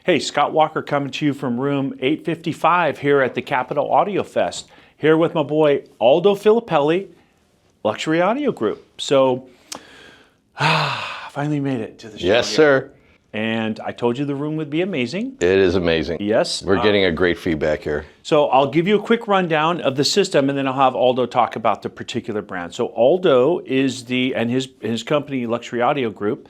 Hey, Scott Walker coming to you from room 855 here at the Capitol Audio Fest, here with my boy Aldo Filippelli, Luxury Audio Group. So, finally made it to the show. Yes, sir. And I told you the room would be amazing. It is amazing. Yes. We're getting a great feedback here. So I'll give you a quick rundown of the system, and then I'll have Aldo talk about the particular brand. So Aldo is and his company, Luxury Audio Group,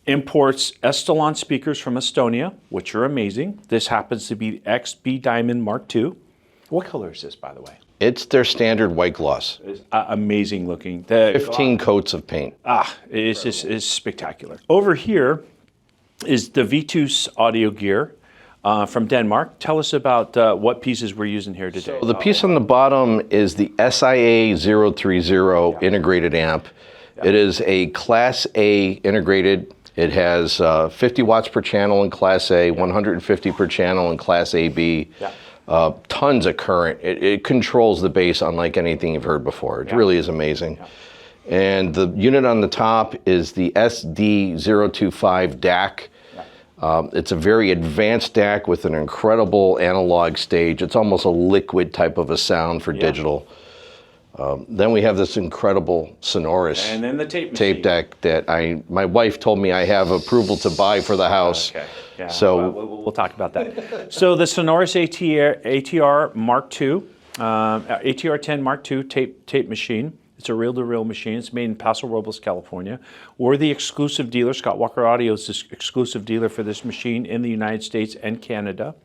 imports Estelon speakers from Estonia, which are amazing. This happens to be XB Diamond Mark II. What color is this, by the way? It's their standard white gloss. It's amazing looking. 15 coats of paint. It's spectacular. Over here is the Vitus audio gear from Denmark. Tell us about what pieces we're using here today. So the piece on the bottom is the SIA030 integrated amp. It is a Class A integrated. It has 50 watts per channel in Class A, 150 per channel in Class AB. Tons of current. It controls the bass unlike anything you've heard before. It really is amazing. And the unit on the top is the SD025 DAC. It's a very advanced DAC with an incredible analog stage. It's almost a liquid type of a sound for digital. Then we have this incredible Sonorus and then the tape deck that my wife told me I have approval to buy for the house. Okay. Yeah. So we'll talk about that. So the Sonorus ATR Mark II, ATR-10 Mark II tape machine. It's a reel-to-reel machine. It's made in Paso Robles, California. We're the exclusive dealer. Scott Walker Audio is the exclusive dealer for this machine in the United States and Canada.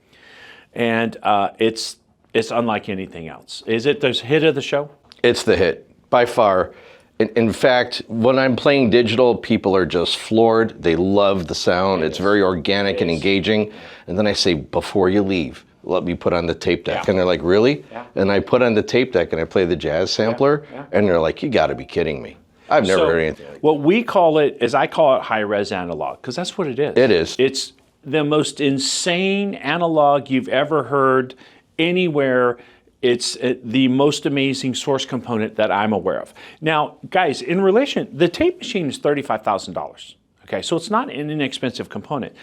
And it's unlike anything else. Is it the hit of the show? It's the hit, by far. In fact, when I'm playing digital, people are just floored. They love the sound. It's very organic and engaging. And then I say, before you leave, let me put on the tape deck. And they're like, really? And I put on the tape deck and I play the jazz sampler. And they're like, you got to be kidding me. I've never heard anything like that. What we call it is I call it high-res analog, because that's what it is. It is. It's the most insane analog you've ever heard anywhere. It's the most amazing source component that I'm aware of. Now, guys, in relation, the tape machine is $35,000. Okay, so it's not an inexpensive component.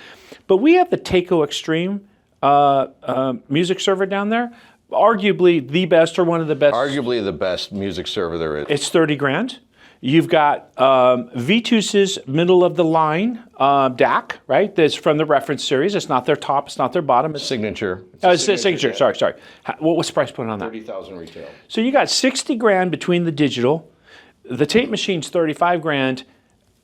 But we have the Taiko Extreme music server down there, arguably the best or one of the best. Arguably the best music server there is. It's 30 grand. You've got Vitus's middle of the line DAC, right? That's from the reference series. It's not their top, it's not their bottom. It's signature. It's signature. Sorry. What's the price point on that? 30,000 retail. So you got 60 grand between the digital. The tape machine's 35 grand,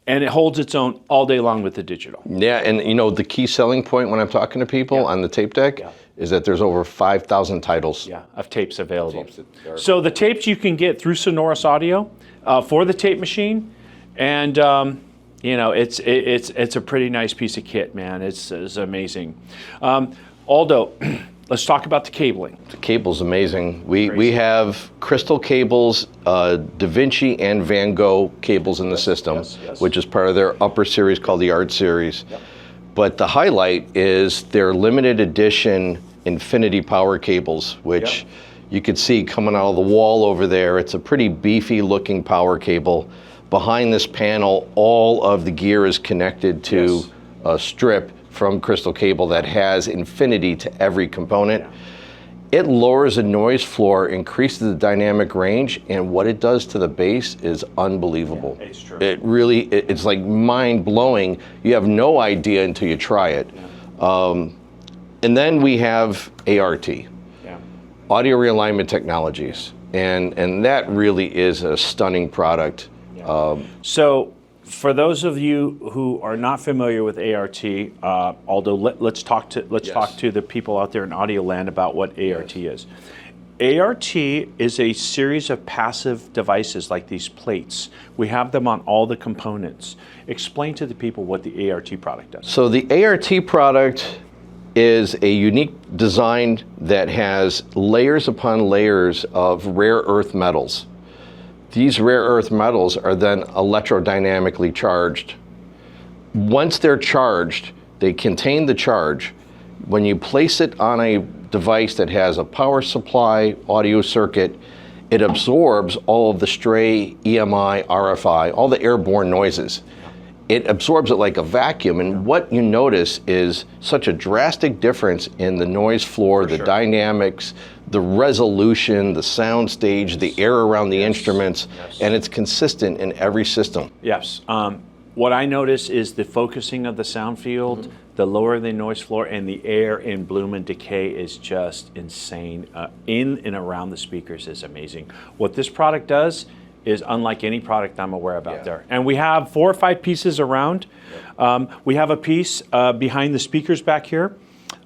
and it holds its own all day long with the digital. Yeah, and you know the key selling point when I'm talking to people on the tape deck is that there's over 5,000 titles of tapes available. So the tapes you can get through Sonorus Audio for the tape machine, and you know it's a pretty nice piece of kit, man. It's amazing. Aldo, let's talk about the cabling. The cable's amazing. We have crystal cables, Davinci and Van Gogh cables in the system, which is part of their upper series called the A.R.T series. But the highlight is their limited edition infinity power cables, which you could see coming out of the wall over there. It's a pretty beefy looking power cable. Behind this panel, all of the gear is connected to a strip from crystal cable that has infinity to every component. It lowers the noise floor, increases the dynamic range, and what it does to the bass is unbelievable. It's true. It really, it's like mind-blowing. You have no idea until you try it. And then we have A.R.T, audio realignment technologies, and that really is a stunning product. So for those of you who are not familiar with A.R.T, Aldo, let's talk to the people out there in audio land about what A.R.T is. A.R.T is a series of passive devices like these plates. We have them on all the components. Explain to the people what the A.R.T product does. So the A.R.T product is a unique design that has layers upon layers of rare earth metals. These rare earth metals are then electrodynamically charged. Once they're charged, they contain the charge. When you place it on a device that has a power supply audio circuit, it absorbs all of the stray EMI, RFI, all the airborne noises. it absorbs it like a vacuum. And what you notice is such a drastic difference in the noise floor, the dynamics, the resolution, the sound stage, the air around the instruments, and it's consistent in every system. Yes. What I notice is the focusing of the sound field, the lower the noise floor, and the air in bloom and decay is just insane. In and around the speakers is amazing. What this product does is unlike any product I'm aware of out there. And we have 4 or 5 pieces around. We have a piece behind the speakers back here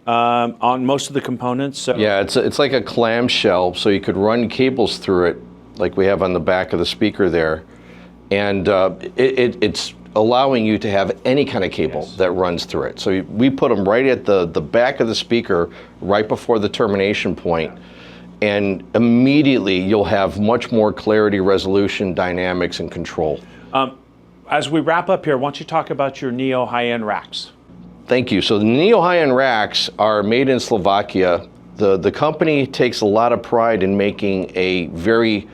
on most of the components. So. Yeah, it's like a clamshell, so you could run cables through it like we have on the back of the speaker there. And it's allowing you to have any kind of cable that runs through it. So we put them right at the back of the speaker, right before the termination point, and immediately you'll have much more clarity, resolution, dynamics, and control. As we wrap up here, why don't you talk about your Neo high-end racks? Thank you. So the Neo high-end racks are made in Slovakia. The company takes a lot of pride in making a very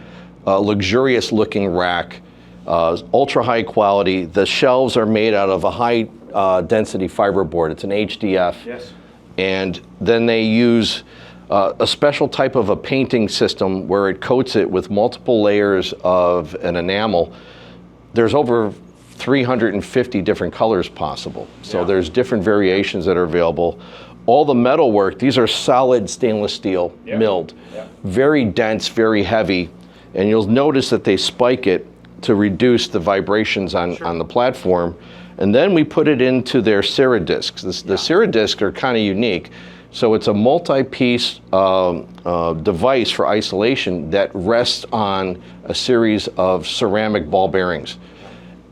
luxurious looking rack. Ultra high quality. The shelves are made out of a high density fiberboard. It's an HDF. Yes. And then they use a special type of a painting system where it coats it with multiple layers of an enamel. There's over 350 different colors possible. So there's different variations that are available. All the metal work, these are solid stainless steel milled. Very dense, very heavy. And you'll notice that they spike it to reduce the vibrations on the platform. And then we put it into their Ceradiscs. The Ceradiscs are kind of unique. So it's a multi-piece device for isolation that rests on a series of ceramic ball bearings.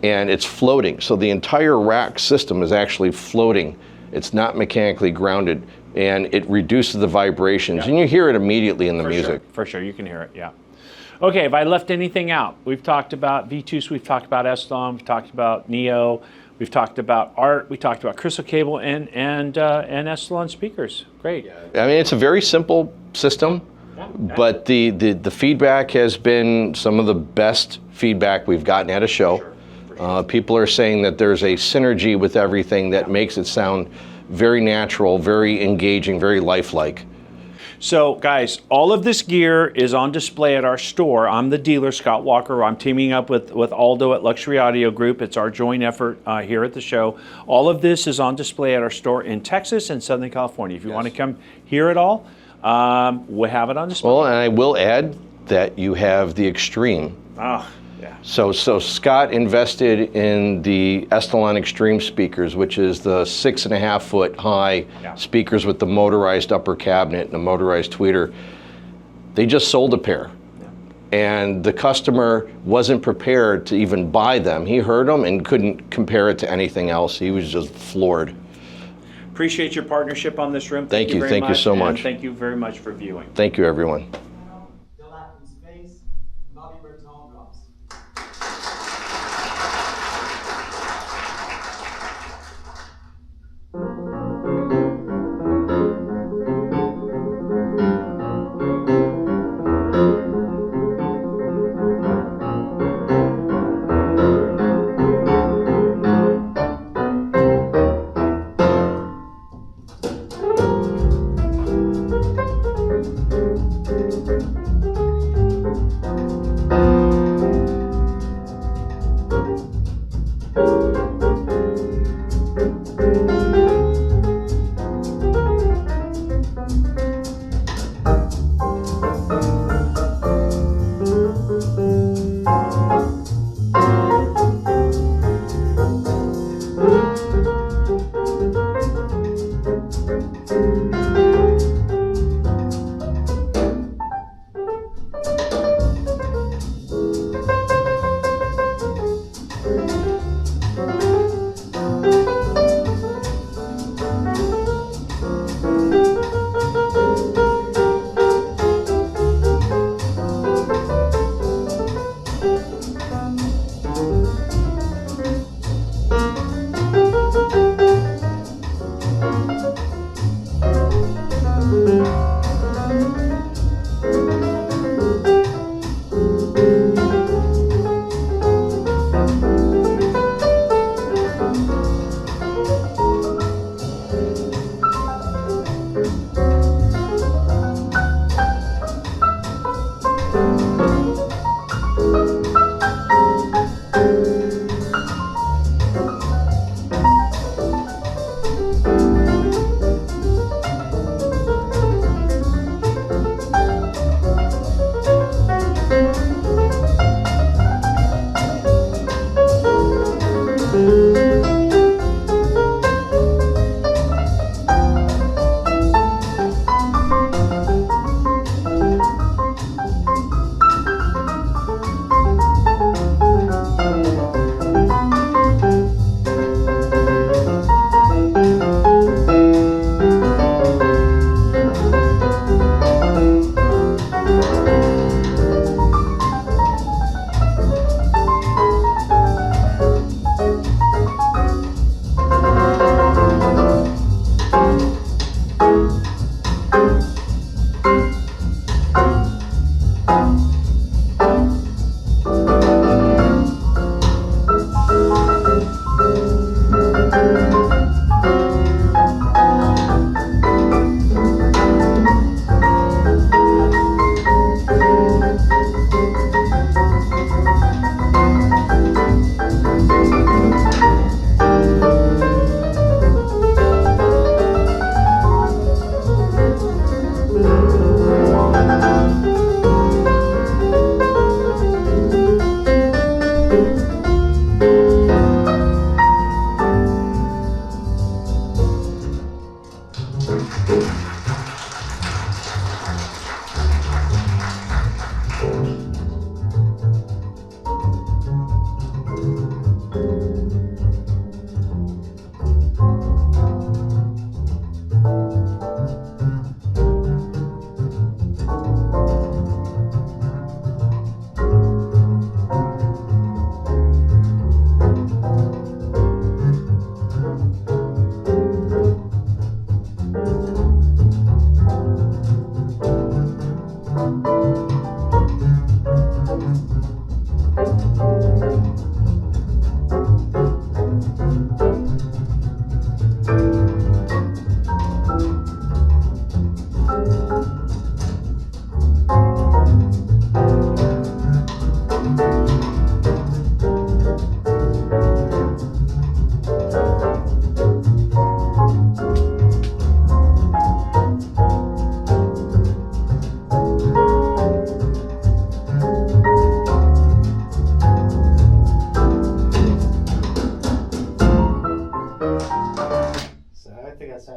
And it's floating. So the entire rack system is actually floating. It's not mechanically grounded. And it reduces the vibrations. And you hear it immediately in the music. For sure, you can hear it, Okay, if I left anything out, we've talked about Vitus, we've talked about Estelon, we've talked about Neo, we've talked about A.R.T, we talked about Crystal Cable and Estelon speakers. Great. I mean, it's a very simple system, but the feedback has been some of the best feedback we've gotten at a show. People are saying that there's a synergy with everything that makes it sound very natural, very engaging, very lifelike. So guys, all of this gear is on display at our store. I'm the dealer, Scott Walker. I'm teaming up with Aldo at Luxury Audio Group. It's our joint effort here at the show. All of this is on display at our store in Texas and Southern California. If you want to come hear it all, we'll have it on display. Well, and I will add that you have the Extreme. So Scott invested in the Estelon Extreme speakers, which is the 6.5 foot high speakers with the motorized upper cabinet and a motorized tweeter. They just sold a pair. And the customer wasn't prepared to even buy them. He heard them and couldn't compare it to anything else. He was just floored. Appreciate your partnership on this room. Thank you. Thank you so much. And thank you very much for viewing. Thank you, everyone.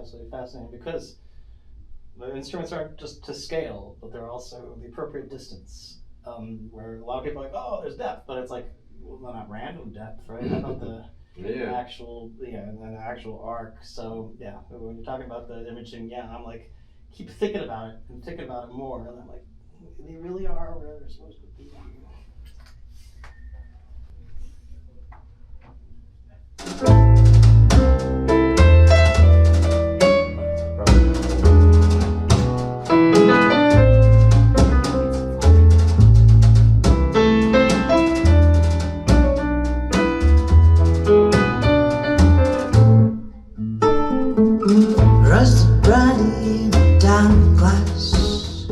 absolutely fascinating because the instruments aren't just to scale, but they're also the appropriate distance. Where a lot of people are like, oh, there's depth, but it's like, well, not random depth, right? How about the the actual arc? So yeah, when you're talking about the imaging, yeah, I'm like, keep thinking about it and thinking about it more, and I'm like, they really are where they're supposed to be. Rusted brandy in a diamond glass.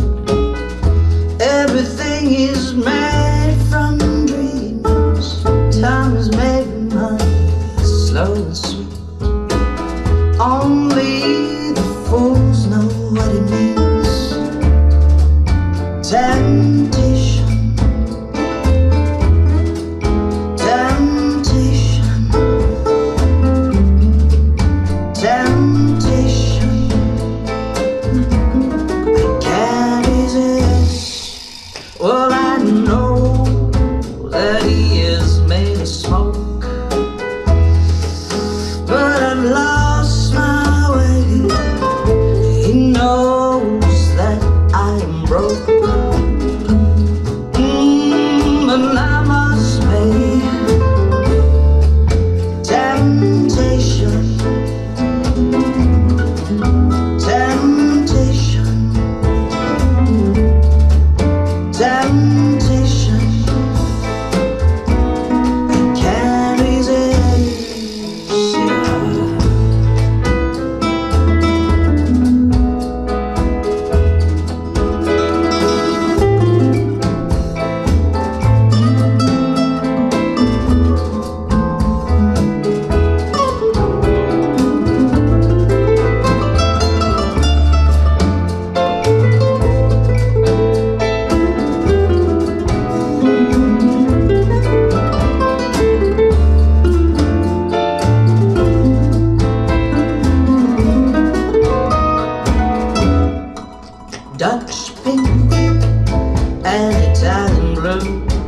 Everything is made from dreams. Time is made money, slow and sweet. Only the fools know what it means. Temptation, temptation, temptation. I can't resist. Well, I know that he is made of smoke, but I've lost my way. He knows that I am broke, but I must pay. Temptation, temptation, temptation. I can't resist. Yeah. Dutch pink and Italian blue.